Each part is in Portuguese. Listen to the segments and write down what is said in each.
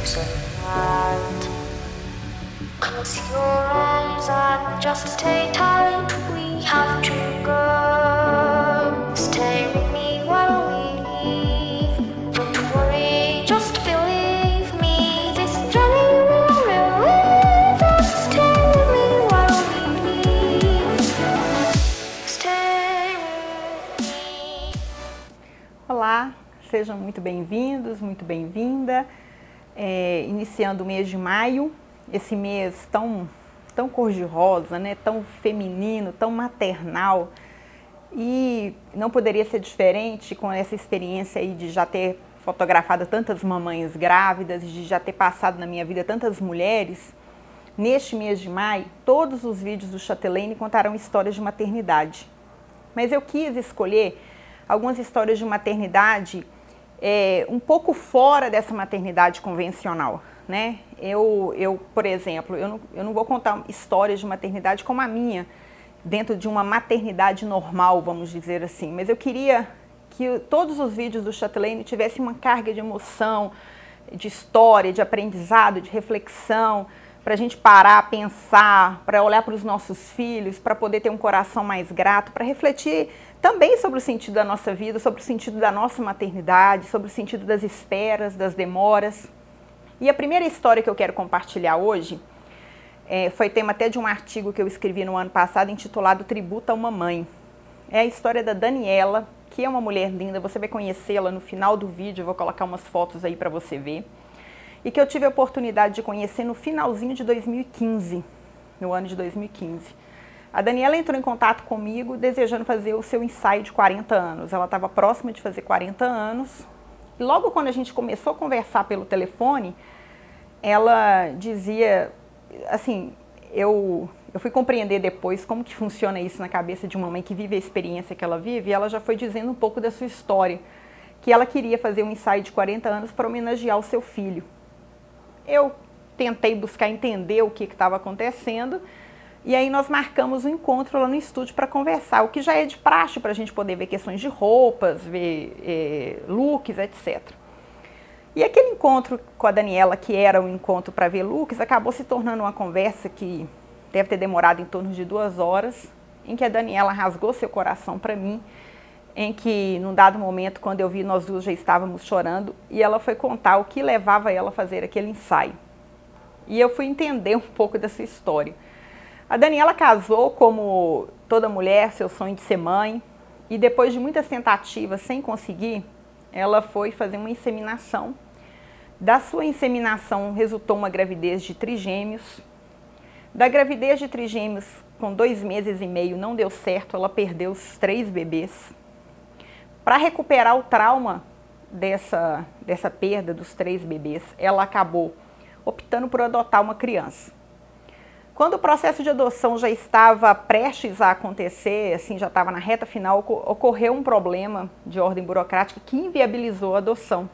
survived. Close your eyes and just stay tight. We have to go. Stay with me while we leave. Don't worry, just believe me. This journey will relieve us. Stay with me while we leave. Stay with me. Olá, sejam muito bem-vindos, muito bem-vinda. Iniciando o mês de maio, esse mês tão cor-de-rosa, né? Tão feminino, tão maternal. E não poderia ser diferente com essa experiência aí de já ter fotografado tantas mamães grávidas, de já ter passado na minha vida tantas mulheres. Neste mês de maio, todos os vídeos do Chatelaine contarão histórias de maternidade. Mas eu quis escolher algumas histórias de maternidade um pouco fora dessa maternidade convencional, né? Por exemplo, eu não vou contar histórias de maternidade como a minha, dentro de uma maternidade normal, vamos dizer assim, mas eu queria que todos os vídeos do Chatelaine tivessem uma carga de emoção, de história, de aprendizado, de reflexão, para a gente parar, pensar, para olhar para os nossos filhos, para poder ter um coração mais grato, para refletir também sobre o sentido da nossa vida, sobre o sentido da nossa maternidade, sobre o sentido das esperas, das demoras. E a primeira história que eu quero compartilhar hoje foi tema até de um artigo que eu escrevi no ano passado intitulado Tributo a uma Mãe. É a história da Daniela, que é uma mulher linda, você vai conhecê-la no final do vídeo, eu vou colocar umas fotos aí para você ver. E que eu tive a oportunidade de conhecer no finalzinho de 2015, no ano de 2015. A Daniela entrou em contato comigo desejando fazer o seu ensaio de 40 anos. Ela estava próxima de fazer 40 anos. E logo quando a gente começou a conversar pelo telefone, ela dizia, assim, eu fui compreender depois como que funciona isso na cabeça de uma mãe que vive a experiência que ela vive, e ela já foi dizendo um pouco da sua história, que ela queria fazer um ensaio de 40 anos para homenagear o seu filho. Eu tentei buscar entender o que estava acontecendo, e aí nós marcamos um encontro lá no estúdio para conversar, o que já é de praxe para a gente poder ver questões de roupas, ver looks, etc. E aquele encontro com a Daniela, que era um encontro para ver looks, acabou se tornando uma conversa que deve ter demorado em torno de 2 horas, em que a Daniela rasgou seu coração para mim, em que, num dado momento, quando eu vi, nós duas já estávamos chorando, e ela foi contar o que levava ela a fazer aquele ensaio. E eu fui entender um pouco dessa história. A Daniela casou, como toda mulher, seu sonho de ser mãe, e depois de muitas tentativas sem conseguir, ela foi fazer uma inseminação. Da sua inseminação resultou uma gravidez de trigêmeos. Da gravidez de trigêmeos, com 2 meses e meio, não deu certo, ela perdeu os 3 bebês. Para recuperar o trauma dessa perda dos 3 bebês, ela acabou optando por adotar uma criança. Quando o processo de adoção já estava prestes a acontecer, assim, já estava na reta final, ocorreu um problema de ordem burocrática que inviabilizou a adoção.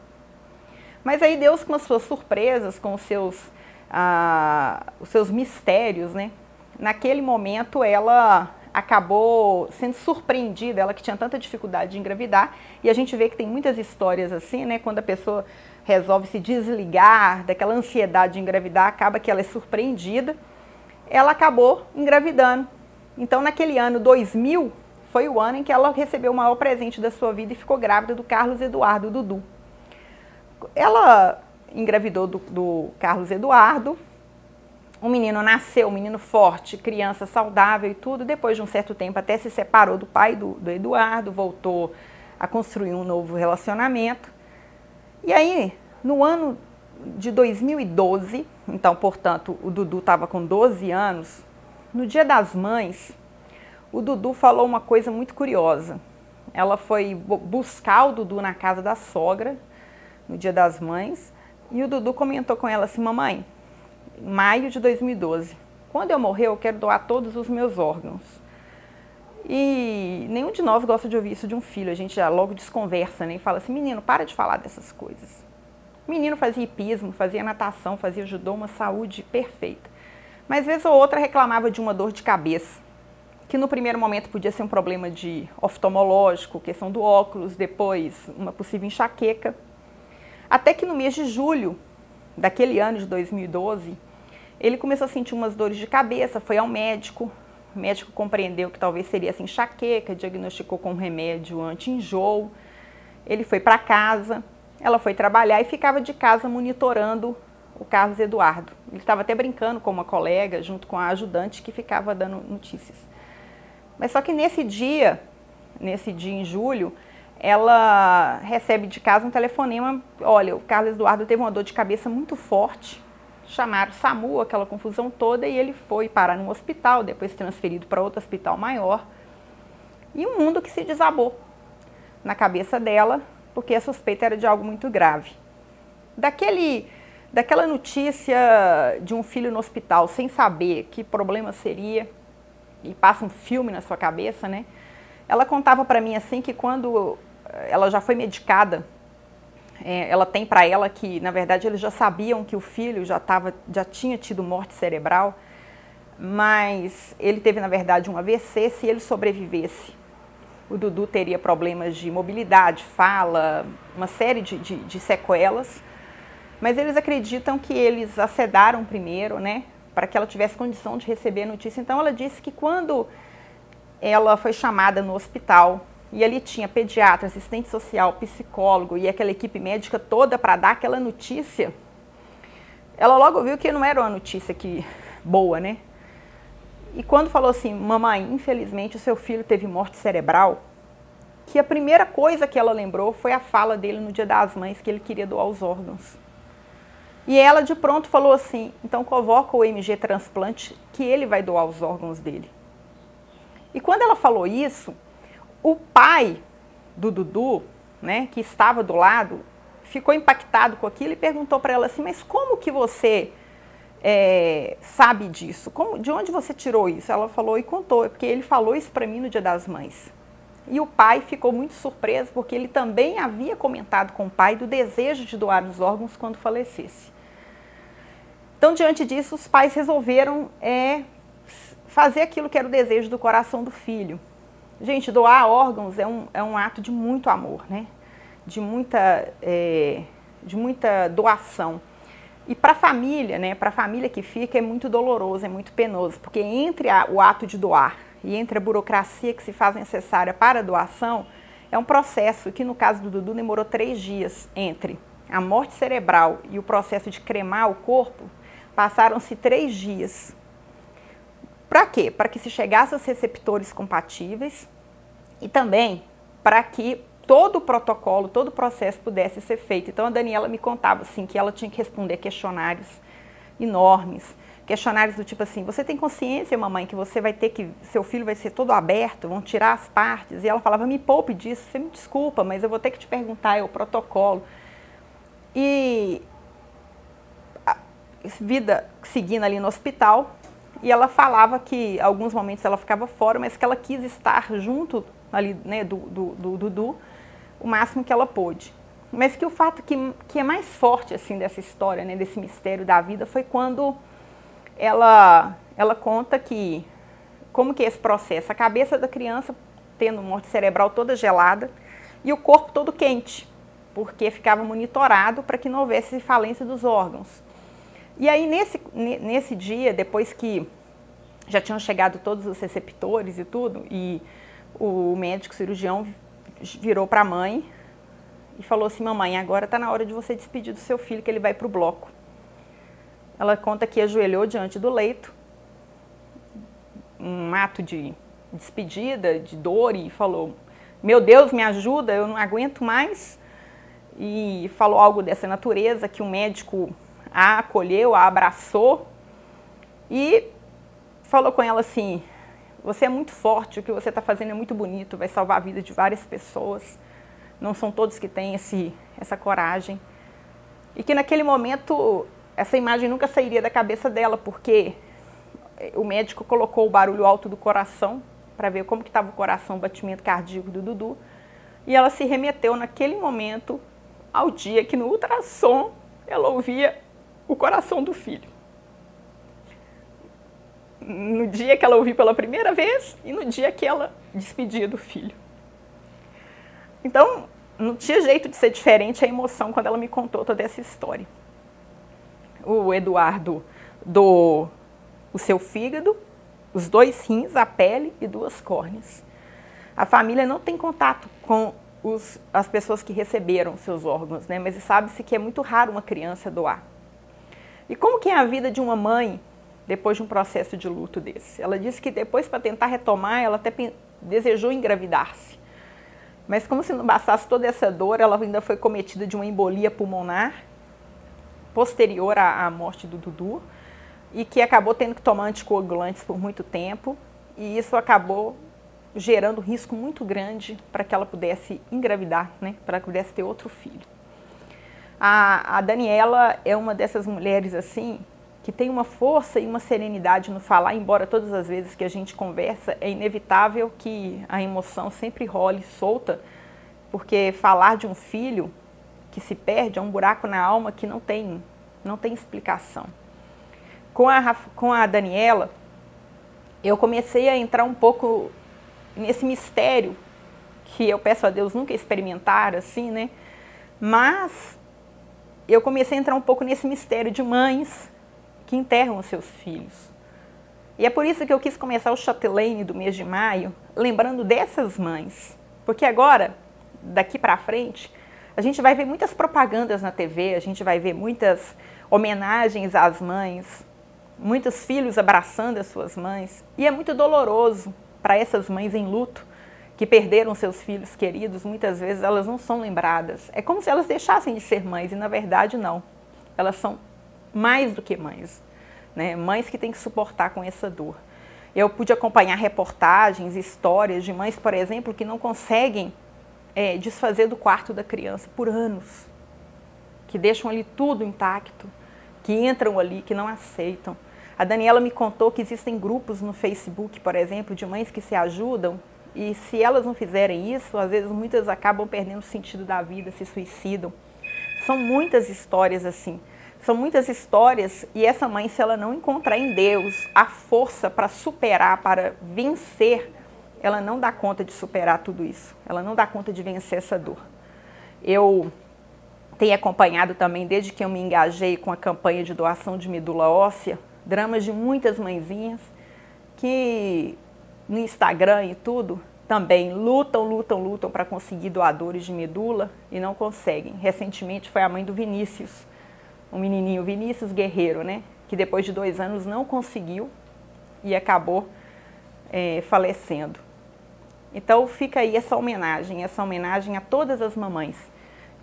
Mas aí Deus, com as suas surpresas, com os seus mistérios, né? Naquele momento ela acabou sendo surpreendida, ela que tinha tanta dificuldade de engravidar, e a gente vê que tem muitas histórias assim, né? Quando a pessoa resolve se desligar daquela ansiedade de engravidar, acaba que ela é surpreendida. Ela acabou engravidando. Então, naquele ano 2000, foi o ano em que ela recebeu o maior presente da sua vida e ficou grávida do Carlos Eduardo, Dudu. Ela engravidou do Carlos Eduardo, o menino nasceu, um menino forte, criança saudável e tudo. Depois de um certo tempo até se separou do pai do Eduardo, voltou a construir um novo relacionamento. E aí, no ano de 2012, então, portanto, o Dudu estava com 12 anos, no Dia das Mães, o Dudu falou uma coisa muito curiosa. Ela foi buscar o Dudu na casa da sogra, no Dia das Mães, e o Dudu comentou com ela assim: mamãe, maio de 2012, quando eu morrer eu quero doar todos os meus órgãos. E nenhum de nós gosta de ouvir isso de um filho, a gente já logo desconversa, né? E fala assim: menino, para de falar dessas coisas. O menino fazia hipismo, fazia natação, fazia judô, uma saúde perfeita. Mas vez ou outra reclamava de uma dor de cabeça, que no primeiro momento podia ser um problema de oftalmológico, questão do óculos, depois uma possível enxaqueca. Até que no mês de julho daquele ano de 2012, ele começou a sentir umas dores de cabeça, foi ao médico. O médico compreendeu que talvez seria essa enxaqueca, diagnosticou com um remédio anti-enjoo. Ele foi para casa, ela foi trabalhar e ficava de casa monitorando o Carlos Eduardo. Ele estava até brincando com uma colega, junto com a ajudante, que ficava dando notícias. Mas só que nesse dia em julho, ela recebe de casa um telefonema: olha, o Carlos Eduardo teve uma dor de cabeça muito forte, chamaram o SAMU, aquela confusão toda, e ele foi parar num hospital, depois transferido para outro hospital maior. E um mundo que se desabou na cabeça dela, porque a suspeita era de algo muito grave. Daquela notícia de um filho no hospital, sem saber que problema seria, e passa um filme na sua cabeça, né? Ela contava para mim assim que quando ela já foi medicada, ela tem para ela que, na verdade, eles já sabiam que o filho já tinha tido morte cerebral, mas ele teve, na verdade, um AVC. Se ele sobrevivesse, o Dudu teria problemas de mobilidade, fala, uma série de sequelas, mas eles acreditam que eles acedaram primeiro, né, para que ela tivesse condição de receber a notícia. Então ela disse que quando ela foi chamada no hospital, e ali tinha pediatra, assistente social, psicólogo e aquela equipe médica toda para dar aquela notícia, ela logo viu que não era uma notícia boa, né? E quando falou assim: mamãe, infelizmente o seu filho teve morte cerebral, que a primeira coisa que ela lembrou foi a fala dele no Dia das Mães, que ele queria doar os órgãos. E ela de pronto falou assim: então convoca o MG Transplante, que ele vai doar os órgãos dele. E quando ela falou isso, o pai do Dudu, né, que estava do lado, ficou impactado com aquilo e perguntou para ela assim: mas como que você sabe disso? De onde você tirou isso? Ela falou e contou: é porque ele falou isso para mim no Dia das Mães. E o pai ficou muito surpreso, porque ele também havia comentado com o pai do desejo de doar os órgãos quando falecesse. Então, diante disso, os pais resolveram fazer aquilo que era o desejo do coração do filho. Gente, doar órgãos é um ato de muito amor, né? De muita doação. E para a família, né? Para a família que fica, é muito doloroso, é muito penoso, porque entre o ato de doar e entre a burocracia que se faz necessária para a doação, é um processo que, no caso do Dudu, demorou 3 dias. Entre a morte cerebral e o processo de cremar o corpo, passaram-se 3 dias. Para quê? Para que se chegasse aos receptores compatíveis e também para que todo o protocolo, todo o processo pudesse ser feito. Então a Daniela me contava assim que ela tinha que responder questionários enormes, questionários do tipo assim: você tem consciência, mamãe, que você vai ter que, seu filho vai ser todo aberto, vão tirar as partes? E ela falava: me poupe disso, você me desculpa, mas eu vou ter que te perguntar, é o protocolo. E a vida seguindo ali no hospital. E ela falava que alguns momentos ela ficava fora, mas que ela quis estar junto ali, né, do Dudu o máximo que ela pôde. Mas que o fato que é mais forte assim dessa história, né, desse mistério da vida, foi quando ela conta que como que é esse processo, a cabeça da criança tendo morte cerebral toda gelada e o corpo todo quente, porque ficava monitorado para que não houvesse falência dos órgãos. E aí, nesse dia, depois que já tinham chegado todos os receptores e tudo, e o médico cirurgião virou para a mãe e falou assim: mamãe, agora está na hora de você despedir do seu filho, que ele vai para o bloco. Ela conta que ajoelhou diante do leito, um ato de despedida, de dor, e falou: meu Deus, me ajuda, eu não aguento mais. E falou algo dessa natureza, que o médico a acolheu, a abraçou e falou com ela assim: você é muito forte, o que você está fazendo é muito bonito, vai salvar a vida de várias pessoas, não são todos que têm essa coragem. E que naquele momento essa imagem nunca sairia da cabeça dela, porque o médico colocou o barulho alto do coração para ver como que estava o coração, o batimento cardíaco do Dudu, e ela se remeteu naquele momento ao dia que no ultrassom ela ouvia o coração do filho. No dia que ela ouviu pela primeira vez e no dia que ela despedia do filho. Então, não tinha jeito de ser diferente a emoção quando ela me contou toda essa história. o Eduardo doou o seu fígado, os 2 rins, a pele e 2 córneas. A família não tem contato com as pessoas que receberam seus órgãos, né? Mas sabe-se que é muito raro uma criança doar. E como que é a vida de uma mãe depois de um processo de luto desse? Ela disse que depois, para tentar retomar, ela até desejou engravidar-se. Mas como se não bastasse toda essa dor, ela ainda foi cometida de uma embolia pulmonar posterior à morte do Dudu e que acabou tendo que tomar anticoagulantes por muito tempo, e isso acabou gerando um risco muito grande para que ela pudesse engravidar, né? Para que pudesse ter outro filho. A Daniela é uma dessas mulheres assim que tem uma força e uma serenidade no falar, embora todas as vezes que a gente conversa é inevitável que a emoção sempre role solta, porque falar de um filho que se perde é um buraco na alma que não tem explicação. Com a Daniela, eu comecei a entrar um pouco nesse mistério que eu peço a Deus nunca experimentar, assim, né? Mas eu comecei a entrar um pouco nesse mistério de mães que enterram os seus filhos. E é por isso que eu quis começar o Chatelaine do mês de maio, lembrando dessas mães. Porque agora, daqui para frente, a gente vai ver muitas propagandas na TV, a gente vai ver muitas homenagens às mães, muitos filhos abraçando as suas mães. E é muito doloroso para essas mães em luto, que perderam seus filhos queridos, muitas vezes elas não são lembradas. É como se elas deixassem de ser mães, e na verdade não. Elas são mais do que mães, né? Mães que têm que suportar com essa dor. Eu pude acompanhar reportagens, histórias de mães, por exemplo, que não conseguem desfazer do quarto da criança por anos, que deixam ali tudo intacto, que entram ali, que não aceitam. A Daniela me contou que existem grupos no Facebook, por exemplo, de mães que se ajudam, e se elas não fizerem isso, às vezes muitas acabam perdendo o sentido da vida, se suicidam. São muitas histórias assim, são muitas histórias, e essa mãe, se ela não encontrar em Deus a força para superar, para vencer, ela não dá conta de superar tudo isso, ela não dá conta de vencer essa dor. Eu tenho acompanhado também, desde que eu me engajei com a campanha de doação de medula óssea, dramas de muitas mãezinhas que no Instagram e tudo também lutam para conseguir doadores de medula e não conseguem. Recentemente foi a mãe do Vinícius, um menininho, Vinícius Guerreiro, né? Que depois de 2 anos não conseguiu e acabou falecendo. Então fica aí essa homenagem a todas as mamães,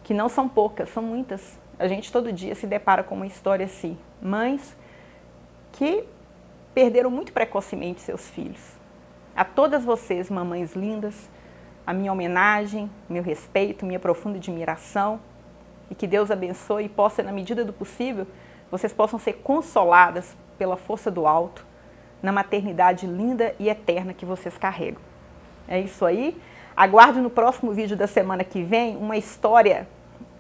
que não são poucas, são muitas. A gente todo dia se depara com uma história assim. Mães que perderam muito precocemente seus filhos. A todas vocês, mamães lindas, a minha homenagem, meu respeito, minha profunda admiração, e que Deus abençoe e possa, na medida do possível, vocês possam ser consoladas pela força do alto, na maternidade linda e eterna que vocês carregam. É isso aí. Aguarde no próximo vídeo da semana que vem uma história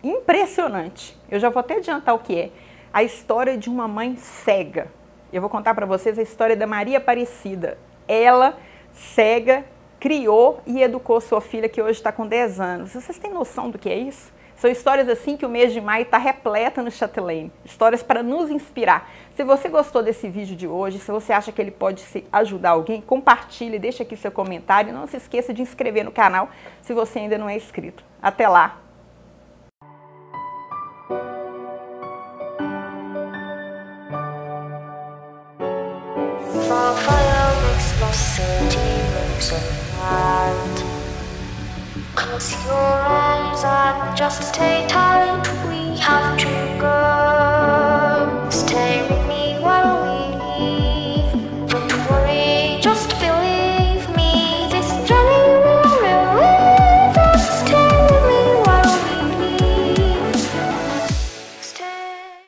impressionante. Eu já vou até adiantar o que é. A história de uma mãe cega. Eu vou contar para vocês a história da Maria Aparecida. Ela, cega, criou e educou sua filha, que hoje está com 10 anos. Vocês têm noção do que é isso? São histórias assim que o mês de maio está repleta no Chatelaine. Histórias para nos inspirar. Se você gostou desse vídeo de hoje, se você acha que ele pode ajudar alguém, compartilhe, deixe aqui seu comentário. Não se esqueça de inscrever no canal se você ainda não é inscrito. Até lá! Close your eyes and just stay tight. We have to